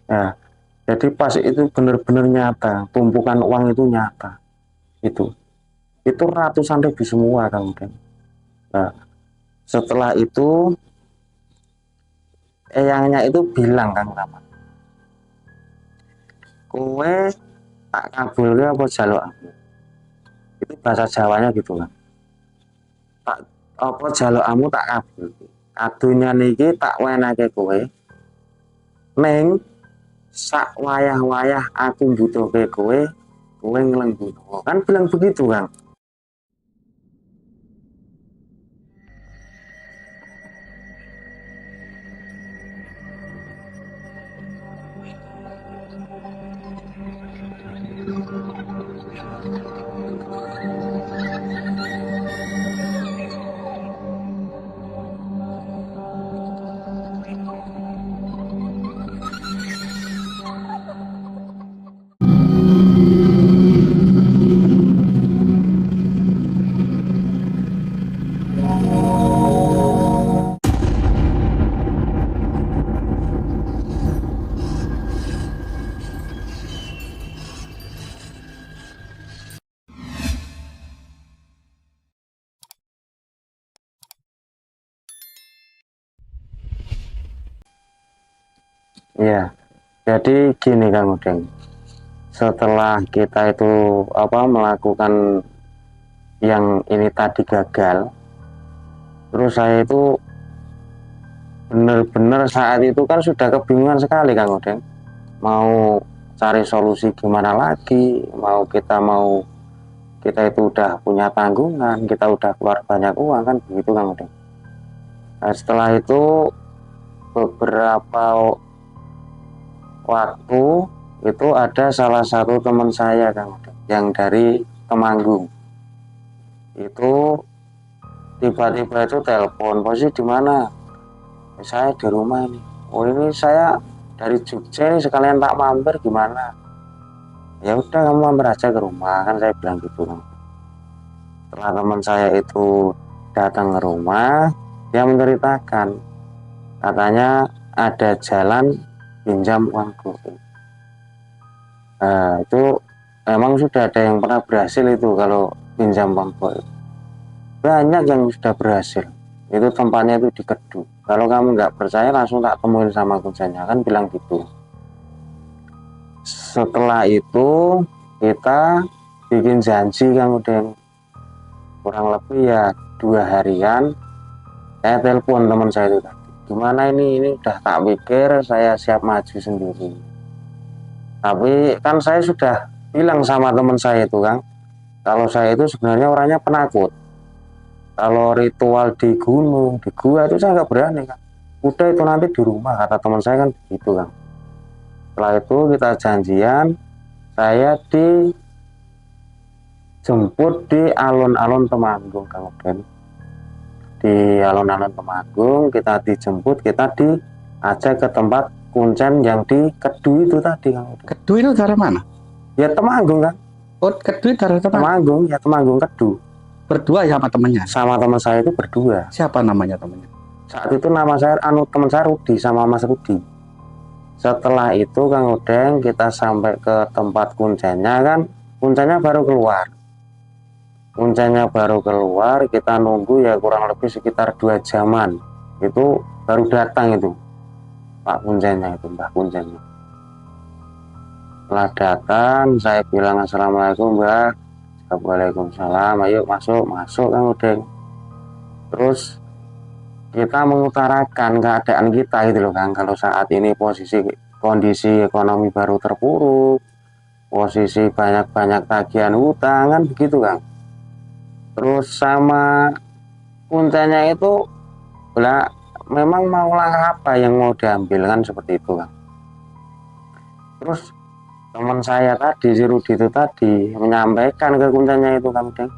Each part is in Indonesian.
Nah, jadi pas itu benar-benar nyata, tumpukan uang itu nyata. Itu itu ratusan ribu semua Kang Udeng. Nah, setelah itu eyangnya itu bilang Kang Rahmat, kowe tak kabulke apa jaluk aku. Itu bahasa Jawanya gitu kan. Tak apa jalukamu tak kabul. Kadunya niki tak wenehke kowe. Ning sak wayah-wayah aku butuhke kowe, kowe nglengguno. Kan bilang begitu, Kang. Iya, jadi gini Kang Udeng. Setelah kita itu melakukan yang ini tadi gagal, terus saya itu benar-benar saat itu kan sudah kebingungan sekali Kang Udeng. Mau cari solusi gimana lagi, kita itu udah punya tanggungan, kita udah keluar banyak uang kan begitu Kang Udeng. Nah, setelah itu beberapa waktu itu ada salah satu teman saya Kang Udeng yang dari Temanggung. Itu tiba-tiba itu telepon, posisi di mana? Saya di rumah ini. Oh ini saya dari Jogja ini sekalian tak mampir gimana? Ya udah kamu mampir aja ke rumah kan saya bilang gitu Kang. Setelah teman saya itu datang ke rumah, dia menceritakan katanya ada jalan pinjam uang goib. Nah, itu emang sudah ada yang pernah berhasil itu kalau pinjam uang goib. Banyak yang sudah berhasil. Itu tempatnya itu di Kedu. Kalau kamu nggak percaya langsung tak temuin sama kuncinya kan bilang gitu. Setelah itu kita bikin janji kan udah kurang lebih ya 2 harian. Saya telepon teman saya itu tadi. Gimana ini udah tak pikir saya siap maju sendiri. Tapi kan saya sudah bilang sama teman saya itu Kang, kalau saya itu sebenarnya orangnya penakut. Kalau ritual di gunung, di gua itu saya nggak berani kan. Udah itu nanti di rumah kata teman saya kan begitu kan. Setelah itu kita janjian, saya dijemput di alun-alun Temanggung Kang Ben. Di alun-alun Temanggung kita dijemput, kita diajak ke tempat kuncen yang di Kedu itu tadi Kang Ben. Kedu itu daerah mana? Ya Temanggung kan. Oh, Kedu itu daerah Temanggung, ya Temanggung Kedu. Berdua ya sama temennya? Sama teman saya itu berdua. Siapa namanya temennya? Saat itu nama saya teman saya Rudi sama Mas Rudi. Setelah itu Kang Udeng kita sampai ke tempat kuncinya kan, kuncinya baru keluar. Kuncinya baru keluar, kita nunggu ya kurang lebih sekitar 2 jaman. Itu baru datang itu Pak kuncinya itu, Mbah kuncinya. Setelah datang, saya bilang assalamualaikum Mbah. Waalaikumsalam, ayo masuk Kang Udeng. Terus kita mengutarakan keadaan kita gitu loh Kang, kalau saat ini kondisi ekonomi baru terpuruk, posisi banyak-banyak tagihan hutang kan begitu Kang. Terus sama kuncinya itu lah memang mau langkah apa yang mau diambil kan seperti itu Kang. Terus teman saya tadi si Rudi itu tadi menyampaikan ke kuncinya itu Kang Deng,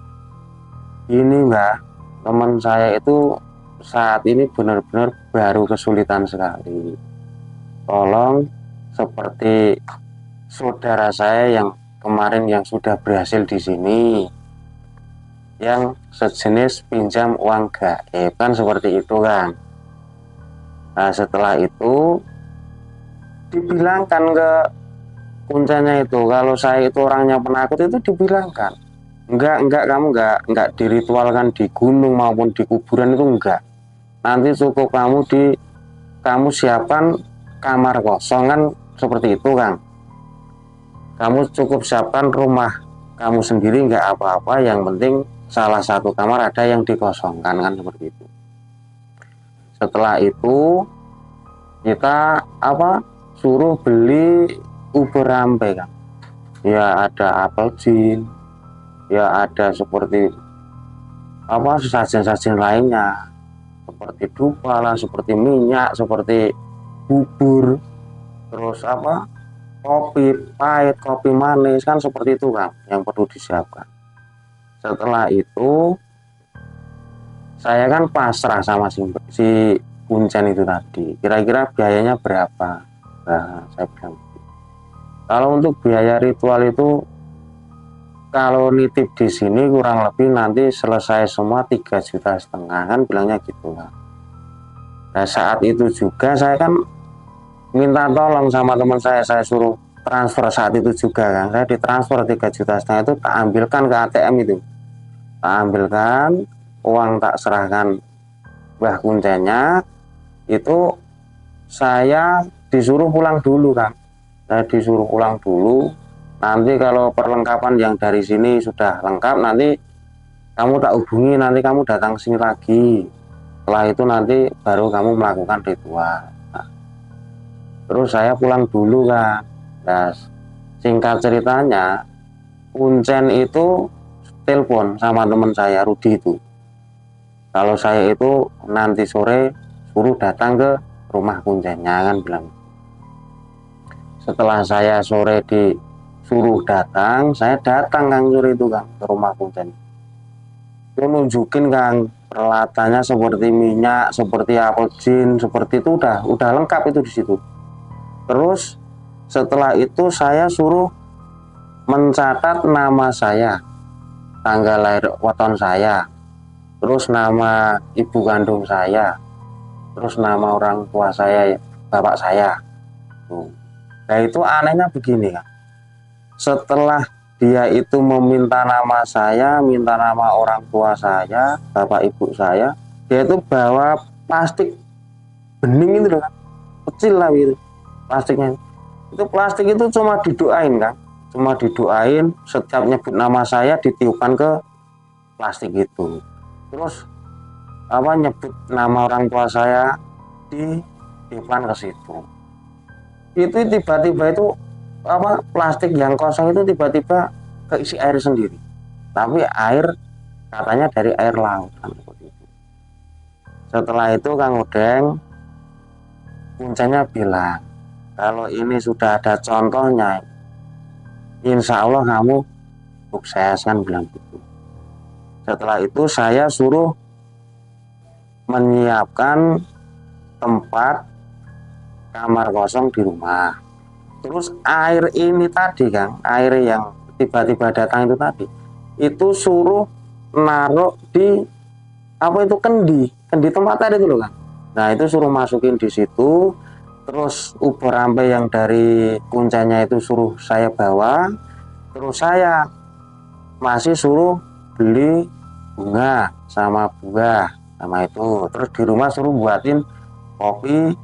ini Mbak, teman saya itu saat ini benar-benar baru kesulitan sekali. Tolong seperti saudara saya yang kemarin yang sudah berhasil di sini, yang sejenis pinjam uang gaib kan seperti itu kan. Nah setelah itu dibilangkan ke kuncenya itu kalau saya itu orangnya penakut, itu dibilangkan enggak, kamu enggak diritualkan di gunung maupun di kuburan, itu enggak. Nanti cukup kamu siapkan kamar kosong, kan seperti itu Kang. Kamu cukup siapkan rumah kamu sendiri, enggak apa-apa, yang penting salah satu kamar ada yang dikosongkan, kan seperti itu. Setelah itu kita suruh beli ubur rampe Kang. Ya ada apel jin, ya ada seperti sesajen-sajen lainnya, seperti dupa lah, seperti minyak, seperti bubur, terus kopi pahit, kopi manis, kan seperti itu Kang yang perlu disiapkan. Setelah itu saya kan pasrah sama si kuncen itu tadi, kira-kira biayanya berapa. Nah, saya bilang kalau untuk biaya ritual itu, kalau nitip di sini kurang lebih nanti selesai semua 3,5 juta, kan bilangnya gitu kan. Nah saat itu juga saya kan minta tolong sama teman saya suruh transfer saat itu juga kan. Saya ditransfer 3,5 juta itu, tak ambilkan ke ATM itu. Tak ambilkan, uang tak serahkan Mbah Kuncennya, itu saya disuruh pulang dulu kan. Saya disuruh pulang dulu. Nanti kalau perlengkapan yang dari sini sudah lengkap, nanti kamu tak hubungi, nanti kamu datang ke sini lagi. Setelah itu nanti baru kamu melakukan ritual. Nah, terus saya pulang dulu kan. Nah, singkat ceritanya, kuncen itu telepon sama teman saya Rudi itu. Kalau saya itu nanti sore suruh datang ke rumah kuncennya, kan bilang. Setelah saya sore disuruh datang, saya datang Kang sore itu Kang ke rumah kuncen. Itu nunjukin Kang peralatannya seperti minyak, seperti apel jin, seperti itu udah lengkap itu di situ. Terus setelah itu saya suruh mencatat nama saya, tanggal lahir weton saya, terus nama ibu kandung saya, terus nama orang tua saya, bapak saya. Nah itu anehnya begini Kang. Setelah dia itu meminta nama saya, minta nama orang tua saya, bapak ibu saya, dia itu bawa plastik bening itu loh Kang, kecil lah gitu plastiknya. Itu plastik itu cuma didoain Kang, cuma didoain, setiap nyebut nama saya ditiupkan ke plastik itu. Terus nyebut nama orang tua saya ditiupkan ke situ. Itu tiba-tiba itu plastik yang kosong itu tiba-tiba keisi air sendiri, tapi air katanya dari air laut kan seperti itu. Setelah itu Kang Udeng, kuncenya bilang kalau ini sudah ada contohnya, insya Allah kamu sukses, kan bilang gitu. Setelah itu saya suruh menyiapkan tempat kamar kosong di rumah. Terus air ini tadi Kang, air yang tiba-tiba datang itu tadi, itu suruh naruh di kendi tempat tadi itu loh Kang. Nah itu suruh masukin di situ. Terus ubur rampe yang dari kuncenya itu suruh saya bawa. Terus saya masih suruh beli bunga sama buah sama itu. Terus di rumah suruh buatin kopi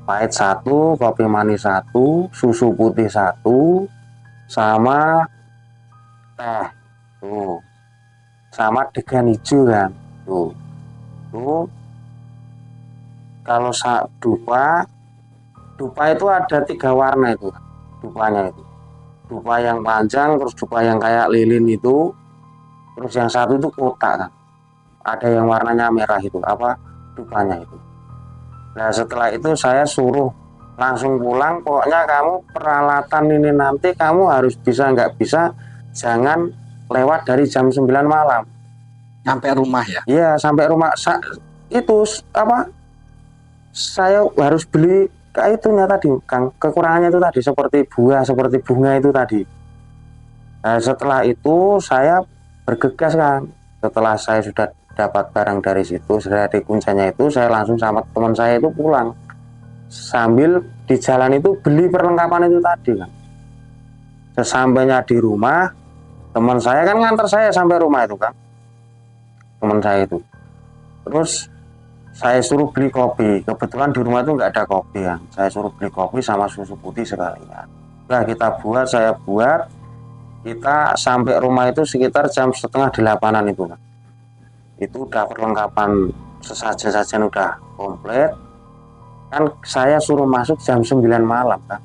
pahit 1, kopi manis 1, susu putih 1, sama teh tuh, sama degan hijau kan tuh. Kalau dupa itu ada 3 warna itu dupanya itu. Dupa yang panjang, terus dupa yang kayak lilin itu, terus yang satu itu kotak kan, ada yang warnanya merah itu dupanya itu. Nah setelah itu saya suruh langsung pulang, pokoknya kamu peralatan ini nanti kamu harus bisa, nggak bisa jangan lewat dari jam 9 malam. Sampai rumah ya? Iya sampai rumah. Itu saya harus beli kayak itunya tadi Kang, kekurangannya itu tadi seperti buah, seperti bunga itu tadi. Nah setelah itu saya bergegas Kang. Setelah saya sudah dapat barang dari situ, sudah di kuncenya itu, saya langsung sama teman saya itu pulang. sambil di jalan itu beli perlengkapan itu tadi kan. Sesampainya di rumah, teman saya kan nganter saya sampai rumah itu kan, teman saya itu. Terus saya suruh beli kopi, kebetulan di rumah itu nggak ada kopi ya. Saya suruh beli kopi sama susu putih sekalian. Nah kita buat, saya buat, kita sampai rumah itu sekitar jam setengah 8-an itu kan. Itu udah perlengkapan sesajen-sajen udah komplit. Kan saya suruh masuk jam 9 malam kan.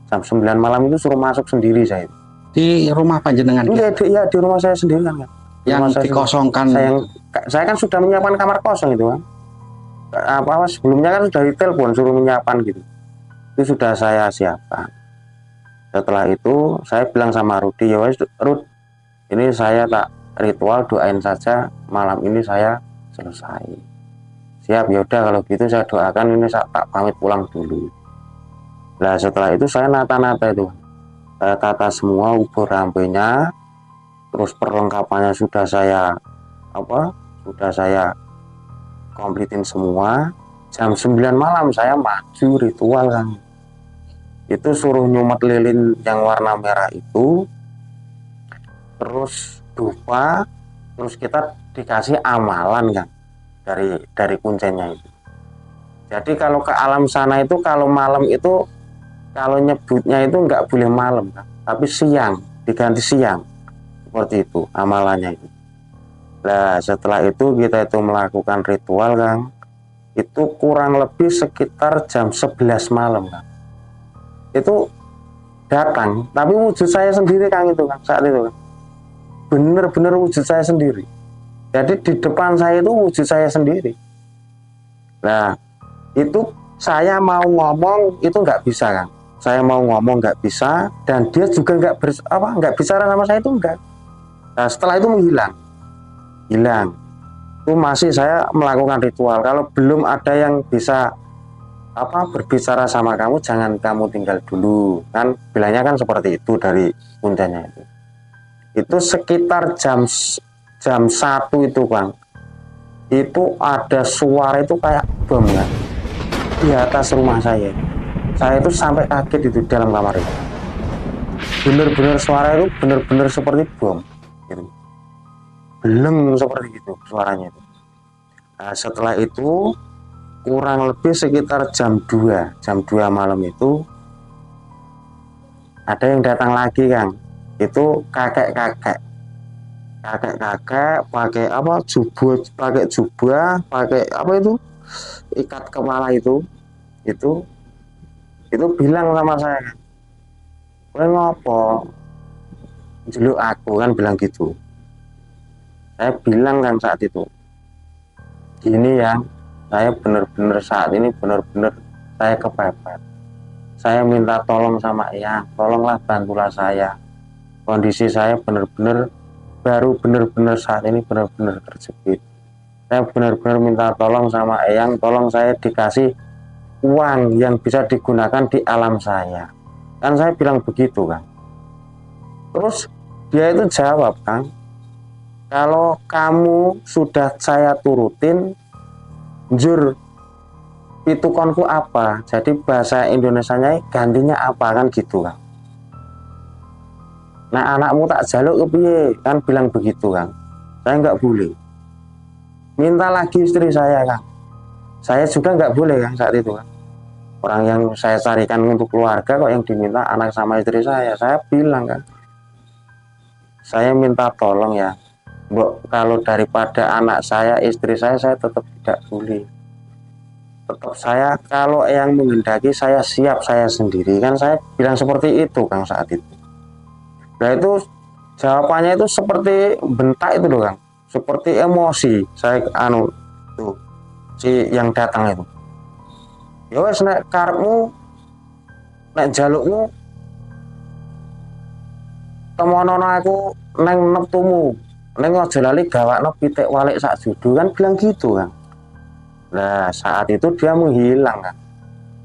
Jam 9 malam itu suruh masuk sendiri saya. Di rumah panjenengan Iya, di rumah saya sendiri kan. yang dikosongkan. Saya kan sudah menyiapkan kamar kosong itu kan. Apa sebelumnya kan sudah ditelepon suruh menyiapkan gitu. Itu sudah saya siapkan. Setelah itu saya bilang sama Rudi, ya wes Rud, ini saya tak ritual doain saja malam ini saya selesai. Siap, ya udah kalau gitu saya doakan ini saya tak pamit pulang dulu. Nah setelah itu saya nata-nata itu, saya tata semua ubur rampenya, terus perlengkapannya sudah saya komplitin semua. Jam 9 malam saya maju ritual kan. Itu suruh nyumet lilin yang warna merah itu, terus dupa, terus kita dikasih amalan kan dari kuncinya itu. Jadi kalau ke alam sana itu kalau malam itu kalau nyebutnya itu nggak boleh malam kan, tapi siang, diganti siang, seperti itu amalannya itu. Nah setelah itu kita itu melakukan ritual kan, itu kurang lebih sekitar jam 11 malam kan. Itu datang, tapi wujud saya sendiri Kang itu kan saat itu kan. Bener-bener wujud saya sendiri. Jadi di depan saya itu wujud saya sendiri. Nah, itu saya mau ngomong itu nggak bisa Kang. Saya mau ngomong nggak bisa dan dia juga nggak bicara sama saya itu enggak. Nah, setelah itu hilang. Itu masih saya melakukan ritual. Kalau belum ada yang bisa berbicara sama kamu, jangan kamu tinggal dulu kan, bilangnya kan seperti itu dari kuncinya itu sekitar jam 1 itu Bang, itu ada suara itu kayak bom kan di atas rumah saya itu sampai kaget itu dalam kamar itu, bener-bener suara itu bener-bener seperti bom gitu, beleng seperti itu suaranya itu. Nah, setelah itu kurang lebih sekitar jam 2 malam itu ada yang datang lagi Kang. Itu kakek-kakek pakai jubah pakai ikat kepala itu bilang sama saya, kowe ngopo jeluk aku kan, bilang gitu. Saya bilang kan saat itu gini ya, saya benar-benar saat ini benar-benar saya kepepet. Saya minta tolong sama Eyang, tolonglah bantulah saya. Kondisi saya benar-benar saat ini benar-benar terjepit. Saya benar-benar minta tolong sama Eyang, tolong saya dikasih uang yang bisa digunakan di alam saya. Kan saya bilang begitu kan. Terus dia itu jawab Kang, kalau kamu sudah saya turutin, jur pitukonku apa, jadi bahasa Indonesianya gantinya apa kan gitu kan. Nah anakmu tak jaluk kepiye kan, bilang begitu kan. Saya nggak boleh minta lagi istri saya kan, saya juga nggak boleh kan saat itu kan. Orang yang saya carikan untuk keluarga kok yang diminta anak sama istri saya bilang kan, saya minta tolong ya Mbok, kalau daripada anak saya istri saya tetap tidak boleh. Tetap saya kalau yang menghendaki saya siap saya sendiri kan, saya bilang seperti itu Kang saat itu. Nah itu jawabannya itu seperti bentak itu loh Kang, seperti emosi saya tuh si yang datang itu. Ya wes nek karepmu nek jalukmu temonono aku neng neptumu, neng aja lali gawakno pitik walik sak judu kan, bilang gitu Kang. Nah saat itu dia menghilang kan,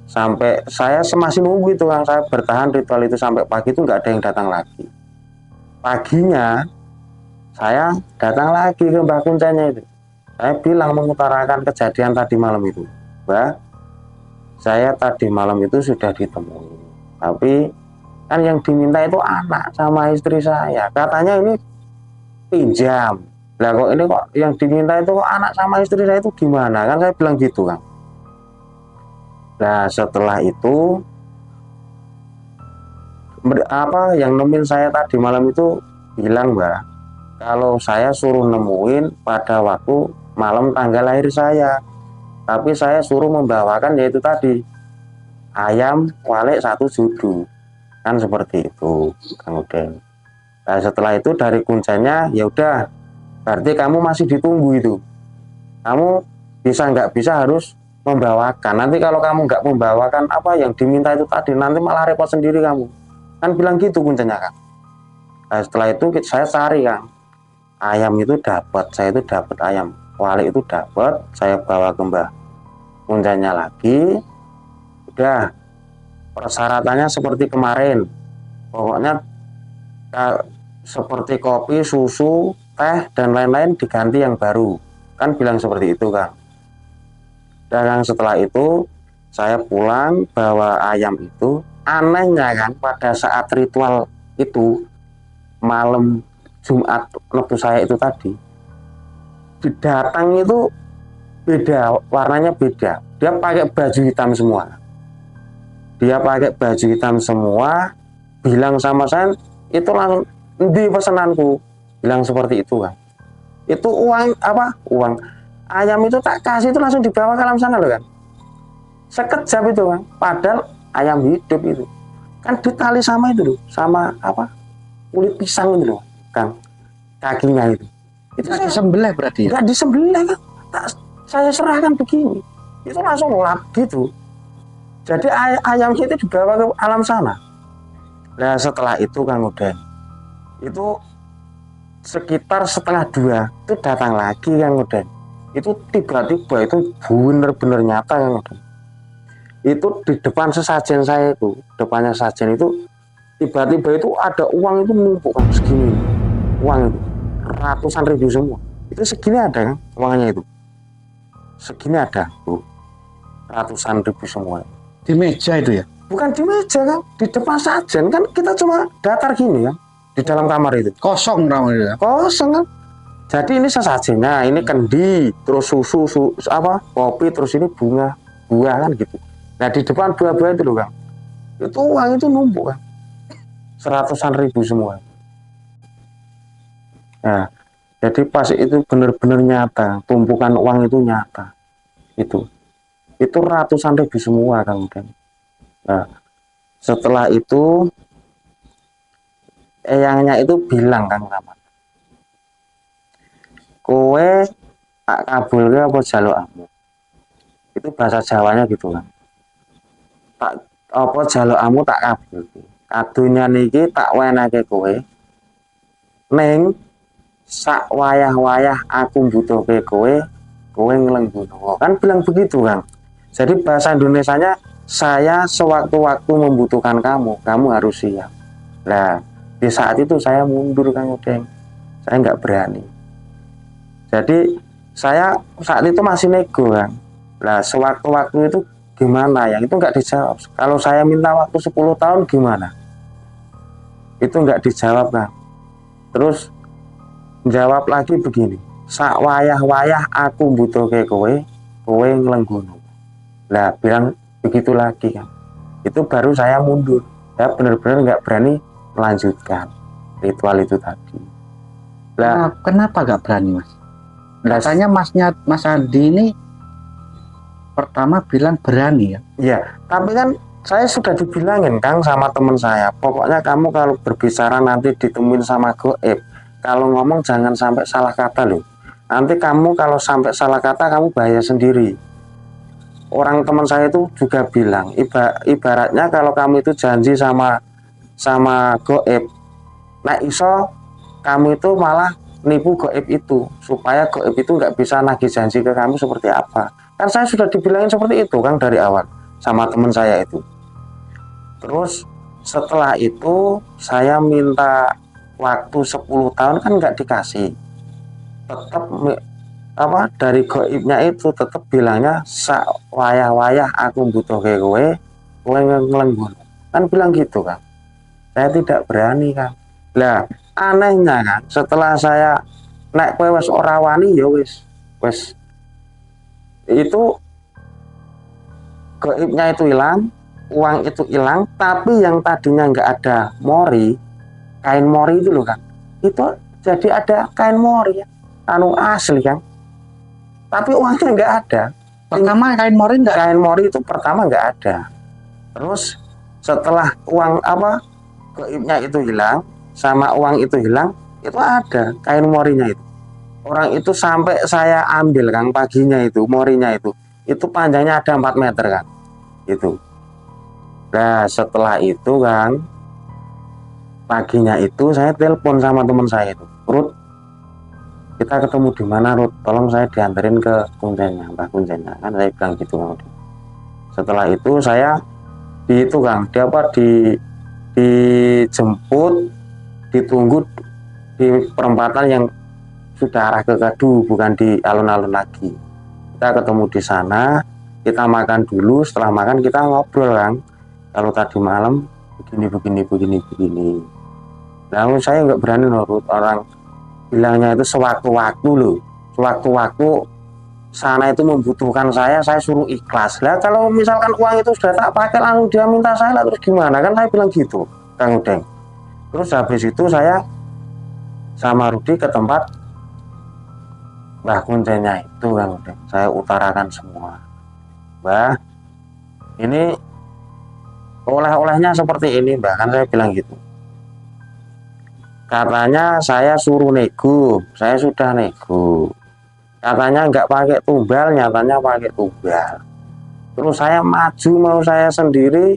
sampai saya masih nunggu itu Kang, saya bertahan ritual itu sampai pagi itu nggak ada yang datang lagi. Paginya saya datang lagi ke Mbah Kuncenya itu, saya bilang mengutarakan kejadian tadi malam itu, Mbah saya tadi malam itu sudah ditemui, tapi kan yang diminta itu anak sama istri saya, katanya ini pinjam. Lah kok ini kok yang diminta itu kok anak sama istri saya itu gimana, kan saya bilang gitu kan. Nah setelah itu apa yang nemuin saya tadi malam itu bilang, Mbak, kalau saya suruh nemuin pada waktu malam tanggal lahir saya, tapi saya suruh membawakan yaitu tadi ayam walik 1 judu, kan seperti itu Kang Udeng. Nah setelah itu dari kuncinya ya udah, berarti kamu masih ditunggu itu, kamu bisa nggak bisa harus membawakan, nanti kalau kamu nggak membawakan apa yang diminta itu tadi nanti malah repot sendiri kamu, kan bilang gitu kuncinya kan. Nah setelah itu saya cari kan, ayam itu dapat, saya itu dapat ayam walik itu dapat, saya bawa ke Mbah kuncinya lagi, udah persyaratannya seperti kemarin, pokoknya seperti kopi, susu, teh dan lain-lain diganti yang baru, kan bilang seperti itu kan. Dan setelah itu saya pulang bawa ayam itu, anehnya kan pada saat ritual itu malam Jumat waktu saya itu tadi didatang itu beda, warnanya beda, dia pakai baju hitam semua, bilang sama saya itu langsung di pesananku, bilang seperti itu kan, itu uang apa, uang ayam itu tak kasih itu langsung dibawa ke alam sana loh kan, sekejap itu kan, padahal ayam hidup itu kan ditali sama itu loh, sama apa, kulit pisang itu loh Kang, kakinya itu Nggak disembelih berarti ya? nggak disembelih kan, saya serahkan begini, itu langsung lap gitu. Jadi ayamnya itu dibawa ke alam sana. Nah setelah itu Kang Udeng, itu sekitar 1:30 itu datang lagi Kang Udeng, itu tiba-tiba itu bener-bener nyata Kang Udeng, itu di depan sesajen saya itu, depannya sajen itu tiba-tiba itu ada uang itu numpuk kan segini, uang itu ratusan ribu semua, itu segini ada kan uangnya itu, segini ada tuh, ratusan ribu semua. Di meja itu ya? Bukan di meja kan, di depan sajen kan, kita cuma datar gini kan, di dalam kamar itu Kosong ramai ya? kosong kan. Jadi ini sesajennya, ini kendi, terus susu, apa kopi, terus ini bunga, buah kan gitu. Nah di depan buah-buah itu loh Kang, itu uang itu numpuk kan, seratusan ribu semua. Nah jadi pas itu benar-benar nyata, tumpukan uang itu nyata, itu ratusan ribu semua Kang Udeng. Nah setelah itu eyangnya itu bilang Kang sama, kowe tak kabulke apa jalukmu, itu bahasa Jawanya gitu kan, tak apa jalukmu tak kabulke, kadunya niki tak wenehke kowe, ning sak wayah-wayah aku butuhke kowe nglengguno, kan bilang begitu Kang. Jadi bahasa Indonesianya, saya sewaktu-waktu membutuhkan kamu harus siap. Nah di saat itu saya mundur Kang Udeng, saya nggak berani. Jadi saya saat itu masih nego kan. Nah sewaktu-waktu itu gimana, yang itu nggak dijawab. Kalau saya minta waktu 10 tahun gimana, itu nggak dijawab kan. Terus jawab lagi begini, sak wayah-wayah aku butuhke kowe nglenggono. Lah bilang begitu lagi kan, itu baru saya mundur, saya benar-benar nggak berani melanjutkan ritual itu tadi. Lah kenapa nggak berani Mas? Katanya Mas Andi ini pertama bilang berani ya? Iya, tapi kan saya sudah dibilangin Kang sama teman saya, pokoknya kamu kalau berbicara nanti ditemuin sama goib, kalau ngomong jangan sampai salah kata loh. Nanti kamu kalau sampai salah kata kamu bahaya sendiri. Orang teman saya itu juga bilang, ibaratnya kalau kamu itu janji sama goib, nah iso kamu itu malah nipu goib itu, supaya goib itu nggak bisa nagih janji ke kamu seperti apa. Kan saya sudah dibilangin seperti itu Kang dari awal sama teman saya itu. Terus setelah itu saya minta waktu 10 tahun kan nggak dikasih, tetap apa dari goibnya itu tetap bilangnya sak wayah-wayah aku butuh kayak kowe ngelenggun kan bilang gitu kan. Saya tidak berani kan. Lah anehnya kan setelah saya naik kowe wis ora wani ya wis itu goibnya itu hilang, uang itu hilang, tapi yang tadinya nggak ada mori, kain mori itu loh kan, itu jadi ada kain mori, anu asli kan, tapi uangnya nggak ada. Pertama kain mori nggak. Kain mori itu pertama nggak ada, terus setelah uang apa goibnya itu hilang, sama uang itu hilang, itu ada kain morinya itu. Orang itu sampai saya ambil kan paginya itu morinya itu panjangnya ada 4 meter kan itu. Nah setelah itu kan paginya itu saya telepon sama teman saya itu, Rut kita ketemu di mana Rut, tolong saya dianterin ke kuncenya, Mbah kuncenya kan, saya bilang gitu kan. Setelah itu saya di itu kan dijemput, ditunggu di perempatan yang sudah arah ke Kadu, bukan di alun-alun lagi. Kita ketemu di sana, kita makan dulu, setelah makan kita ngobrol kan, kalau tadi malam begini. Lalu saya nggak berani nurut, orang bilangnya itu sewaktu-waktu loh, sewaktu-waktu sana itu membutuhkan saya suruh ikhlas. Lah kalau misalkan uang itu sudah tak pakai lalu dia minta saya lah, terus gimana kan, saya bilang gitu Kang Udeng. Terus habis itu saya sama Rudi ke tempat Mbah kuncenya itu Kang Udeng, saya utarakan semua. Mbah, ini oleh-olehnya seperti ini Mbah, kan saya bilang gitu. Katanya saya suruh nego, saya sudah nego. Katanya nggak pakai tumbal, nyatanya pakai tumbal. Terus saya maju mau saya sendiri,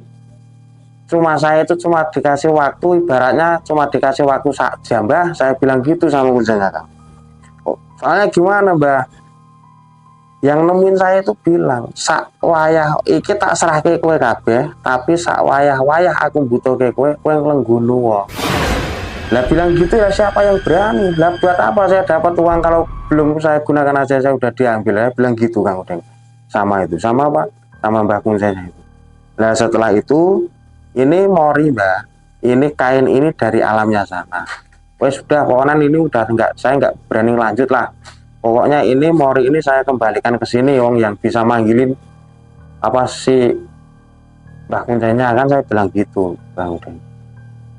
saya itu cuma dikasih waktu, ibaratnya cuma dikasih waktu sak jam Mbah, saya bilang gitu sama kuncenya Kang. Soalnya gimana Mbah, yang nemuin saya itu bilang sak wayah iki tak serahke kowe kabeh, tapi sak wayah-wayah aku butuh ke kowe nglenggono wae. Lah bilang gitu ya siapa yang berani? Lah buat apa saya dapat uang kalau belum saya gunakan aja saya udah diambil ya, bilang gitu Kang Udeng. Sama itu, sama apa? Sama Mbah kuncenya itu. Nah setelah itu ini mori Mbah, ini kain ini dari alamnya sana. Wes sudah pokoknya ini udah saya nggak berani lanjut lah. Pokoknya ini mori ini saya kembalikan ke sini wong yang bisa manggilin apa sih Mbah kuncenya kan, saya bilang gitu Bang Udeng.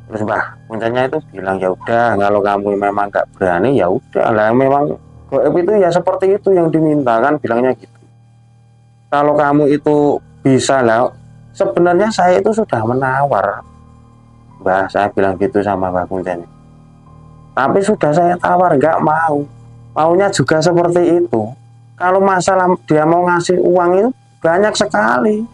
Terus Mbah kuncenya itu bilang ya udah kalau kamu memang nggak berani ya udah lah, memang goib itu ya seperti itu yang diminta kan, bilangnya gitu. Kalau kamu itu bisa lah, sebenarnya saya itu sudah menawar Mbah, saya bilang gitu sama Mbah kuncenya. Tapi sudah saya tawar nggak mau, maunya juga seperti itu. Kalau masalah dia mau ngasih uang itu banyak sekali.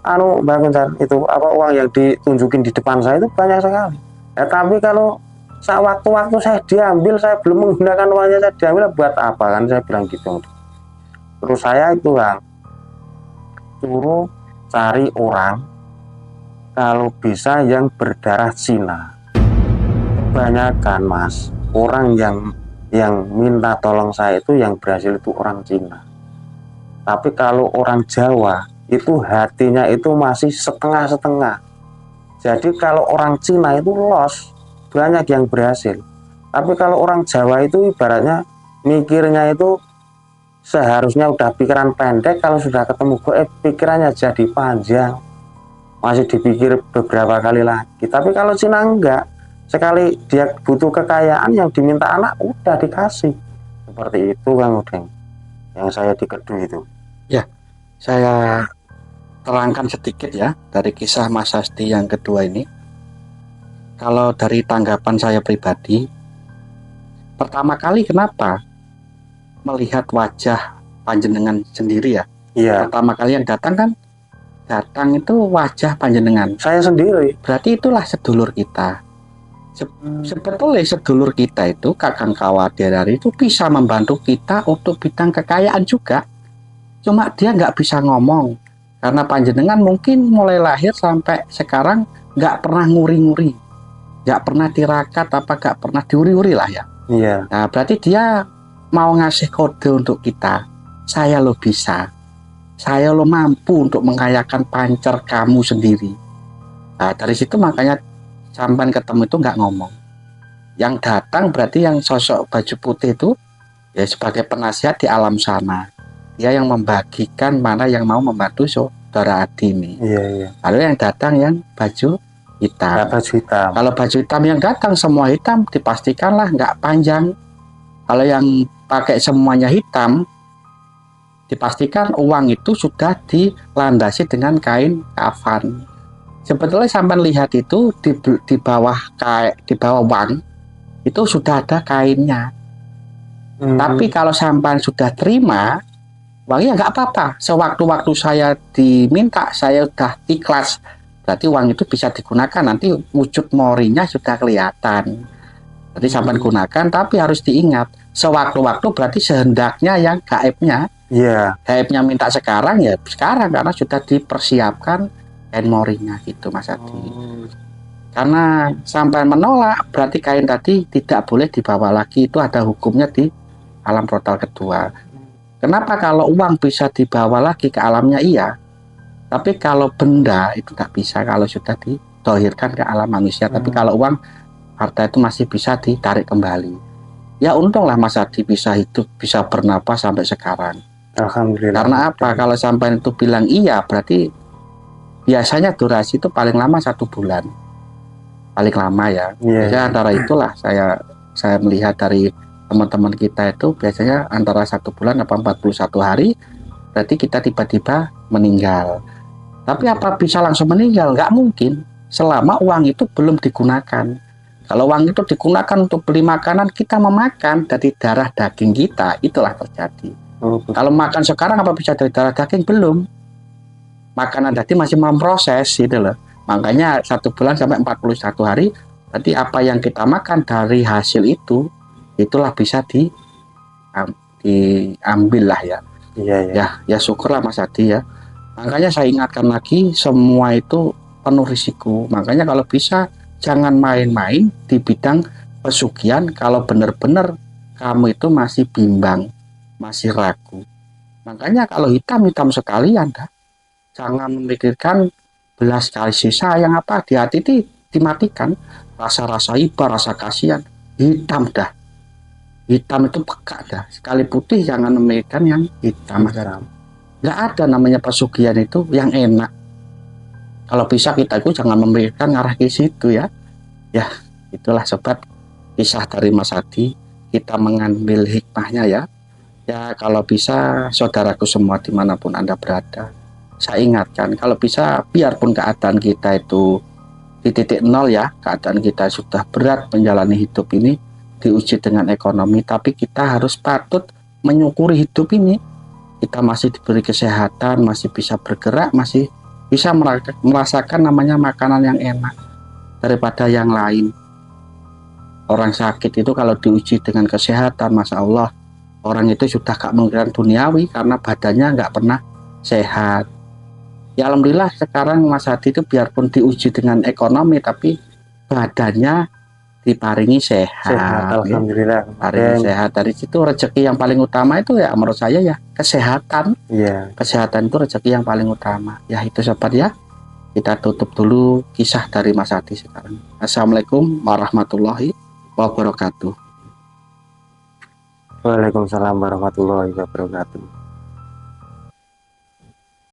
Mbak Kuncan itu apa uang yang ditunjukin di depan saya itu banyak sekali. Ya, tapi kalau sewaktu-waktu saya diambil, saya belum menggunakan uangnya, saya diambil buat apa kan, saya bilang gitu. Terus saya itu kan suruh cari orang kalau bisa yang berdarah Cina. Kebanyakan Mas orang yang minta tolong saya itu yang berhasil itu orang Cina. Tapi kalau orang Jawa itu hatinya itu masih setengah-setengah. Jadi kalau orang Cina itu los, banyak yang berhasil. Tapi kalau orang Jawa itu ibaratnya mikirnya itu seharusnya udah pikiran pendek, kalau sudah ketemu pikirannya jadi panjang, masih dipikir beberapa kali lagi. Tapi kalau Cina enggak, sekali dia butuh kekayaan yang diminta anak udah dikasih. Seperti itu Kang Udeng yang saya di Kedu itu. Ya, saya terangkan sedikit ya dari kisah Mas Asti yang kedua ini. Kalau dari tanggapan saya pribadi, pertama kali kenapa melihat wajah panjenengan sendiri ya? Iya. Pertama kali yang datang itu wajah panjenengan. Saya sendiri. Berarti itulah sedulur kita. Sebetulnya sedulur kita itu Kakang Kawadirari itu bisa membantu kita untuk bidang kekayaan juga. Cuma dia nggak bisa ngomong karena panjenengan mungkin mulai lahir sampai sekarang nggak pernah nguri-nguri, nggak pernah tirakat, nggak pernah diuri-uri lah ya. Iya. Nah berarti dia mau ngasih kode untuk kita. Saya lo bisa. Saya lo mampu untuk mengayakan pancar kamu sendiri. Nah, dari situ makanya sampan ketemu itu nggak ngomong. Yang datang berarti yang sosok baju putih itu ya sebagai penasihat di alam sana. Dia yang membagikan mana yang mau membantu saudara Adi ini. Iya, iya. Lalu yang datang yang baju hitam. Baju hitam. Kalau baju hitam yang datang semua hitam, dipastikanlah nggak panjang. Kalau yang pakai semuanya hitam, dipastikan uang itu sudah dilandasi dengan kain kafan. Sebetulnya sampai lihat itu di bawah di bawah uang itu sudah ada kainnya. Tapi kalau sampai sudah terima, uangnya nggak apa-apa. Sewaktu-waktu saya diminta, saya udah ikhlas. Berarti uang itu bisa digunakan. Nanti wujud morinya sudah kelihatan. Jadi sampai gunakan, tapi harus diingat. Sewaktu-waktu berarti sehendaknya yang gaibnya. Iya. Gaibnya minta sekarang ya sekarang karena sudah dipersiapkan kain morinya gitu Mas Adi. Karena sampai menolak berarti kain tadi tidak boleh dibawa lagi. Itu ada hukumnya di alam portal kedua. Kenapa kalau uang bisa dibawa lagi ke alamnya iya, tapi kalau benda itu tak bisa kalau sudah ditohirkan ke alam manusia. Tapi kalau uang harta itu masih bisa ditarik kembali. Ya untunglah Mas Adi bisa hidup, bisa bernapas sampai sekarang. Alhamdulillah. Karena apa? Kalau sampai itu bilang iya, berarti biasanya durasi itu paling lama 1 bulan. Paling lama ya. Biasanya antara itulah saya melihat dari teman-teman kita itu biasanya antara 1 bulan atau 41 hari, berarti kita tiba-tiba meninggal. Tapi apa bisa langsung meninggal? Nggak mungkin. Selama uang itu belum digunakan. Kalau uang itu digunakan untuk beli makanan, kita memakan dari darah daging kita, itulah terjadi. Kalau makan sekarang apa bisa dari darah daging? Belum. Makanan tadi masih memproses gitu loh. Makanya 1 bulan sampai 41 hari, berarti apa yang kita makan dari hasil itu, itulah bisa diambil lah ya. Iya. Ya syukurlah Mas Adi ya. Makanya saya ingatkan lagi, semua itu penuh risiko. Makanya kalau bisa jangan main-main di bidang pesugihan kalau benar-benar kamu itu masih bimbang, masih ragu. Makanya kalau hitam-hitam sekali Anda jangan memikirkan belas kasih sayang apa di hati itu dimatikan. Rasa-rasa iba, rasa kasihan, hitam dah. Hitam itu pekat dah. Sekali putih jangan memikirkan yang hitam. Nggak ada namanya pesugihan itu yang enak. Kalau bisa kita itu jangan memikirkan ngarah ke situ ya. Ya itulah sobat kisah dari Mas Adi. Kita mengambil hikmahnya ya. Ya kalau bisa saudaraku semua dimanapun Anda berada, saya ingatkan kalau bisa biarpun keadaan kita itu di titik nol ya, keadaan kita sudah berat menjalani hidup ini, diuji dengan ekonomi, tapi kita harus patut menyukuri hidup ini. Kita masih diberi kesehatan, masih bisa bergerak, masih bisa merasakan namanya makanan yang enak daripada yang lain. Orang sakit itu kalau diuji dengan kesehatan, Masya Allah, orang itu sudah gak mengira duniawi karena badannya nggak pernah sehat. Ya alhamdulillah sekarang Mas Adi itu biarpun diuji dengan ekonomi, tapi badannya diparingi sehat. Alhamdulillah. Paringi sehat. Dari situ rezeki yang paling utama itu ya menurut saya ya kesehatan. Iya. Kesehatan itu rezeki yang paling utama. Ya itu sobat ya. Kita tutup dulu kisah dari Mas Adi sekarang. Assalamualaikum warahmatullahi wabarakatuh. Waalaikumsalam warahmatullahi wabarakatuh.